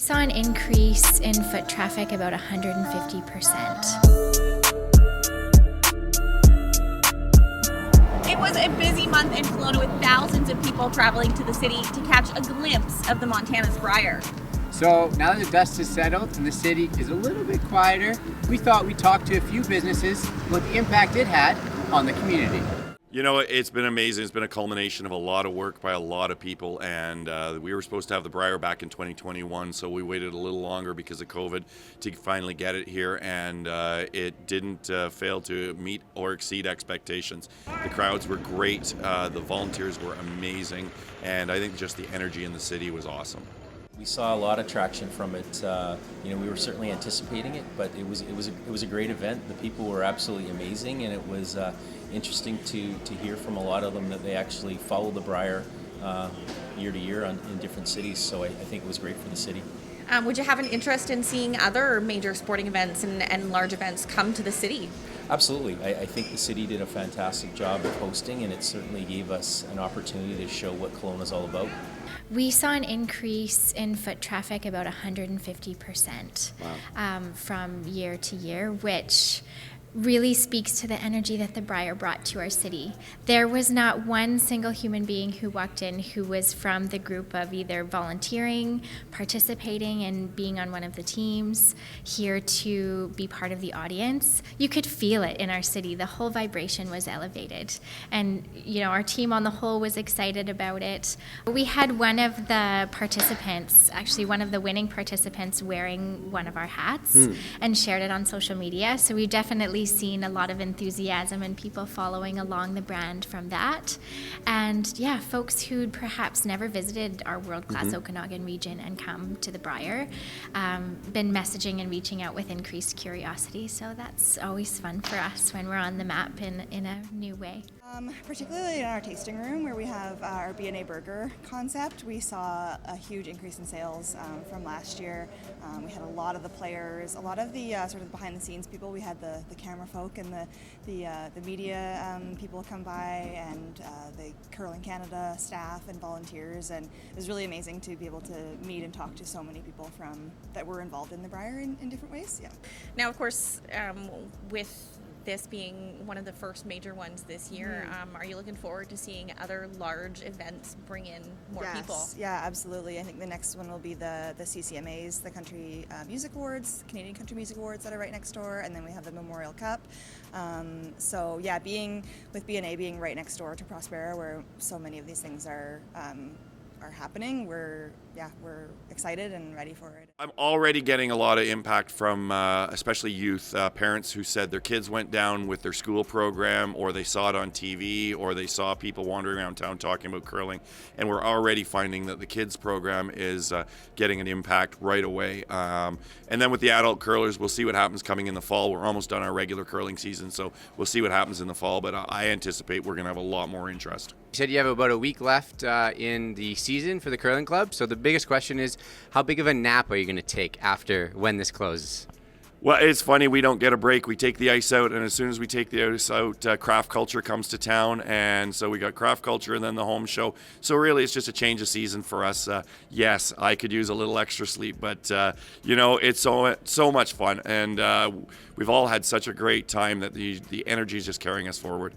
saw an increase in foot traffic about 150%. It was a busy month in Kelowna with thousands of people traveling to the city to catch a glimpse of the Montana's Brier. So now that the dust has settled and the city is a little bit quieter, we thought we'd talk to a few businesses about the impact it had on the community. You know, it's been amazing. It's been a culmination of a lot of work by a lot of people, and we were supposed to have the Brier back in 2021, so we waited a little longer because of COVID to finally get it here, and it didn't fail to meet or exceed expectations. The crowds were great, the volunteers were amazing, and I think just the energy in the city was awesome. We saw a lot of traction from it. We were certainly anticipating it, but it was a great event. The people were absolutely amazing, and it was interesting to hear from a lot of them that they actually follow the Brier year to year in different cities. So I think it was great for the city. Would you have an interest in seeing other major sporting events and large events come to the city? Absolutely. I think the city did a fantastic job of hosting, and it certainly gave us an opportunity to show what Kelowna is all about. We saw an increase in foot traffic about 150%. Wow. From year to year, which really speaks to the energy that the Brier brought to our city. There was not one single human being who walked in who was from the group of either volunteering, participating, and being on one of the teams, here to be part of the audience. You could feel it in our city. The whole vibration was elevated. And, our team on the whole was excited about it. We had one of the participants, actually one of the winning participants, wearing one of our hats and shared it on social media. So we definitely seen a lot of enthusiasm and people following along the brand from that. And yeah, folks who'd perhaps never visited our world-class Okanagan region and come to the Brier, been messaging and reaching out with increased curiosity. So that's always fun for us when we're on the map in a new way. Particularly in our tasting room where we have our B&A burger concept, we saw a huge increase in sales from last year. We had a lot of the players, a lot of the sort of behind the scenes people. We had the camera folk and the media people come by, and the Curling Canada staff and volunteers, and it was really amazing to be able to meet and talk to so many people that were involved in the Brier in different ways. Yeah. Now, of course, with this being one of the first major ones this year, are you looking forward to seeing other large events bring in more people? Yeah, absolutely. I think the next one will be the CCMAs, the Country Music Awards, Canadian Country Music Awards that are right next door, and then we have the Memorial Cup. So yeah, being with B&A being right next door to Prospera, where so many of these things are happening, we're excited and ready for it. I'm already getting a lot of impact from especially youth, parents who said their kids went down with their school program, or they saw it on TV, or they saw people wandering around town talking about curling, and we're already finding that the kids program is getting an impact right away. And then with the adult curlers, we'll see what happens coming in the fall. We're almost done our regular curling season, so we'll see what happens in the fall, but I anticipate we're going to have a lot more interest. You said you have about a week left in the season for the curling club, so the biggest question is, how big of a nap are you going to take when this closes? Well, it's funny, we don't get a break. We take the ice out, and as soon as we take the ice out, craft culture comes to town, and so we got craft culture and then the home show. So really, it's just a change of season for us. Yes, I could use a little extra sleep, but it's so much fun, and we've all had such a great time that the energy is just carrying us forward.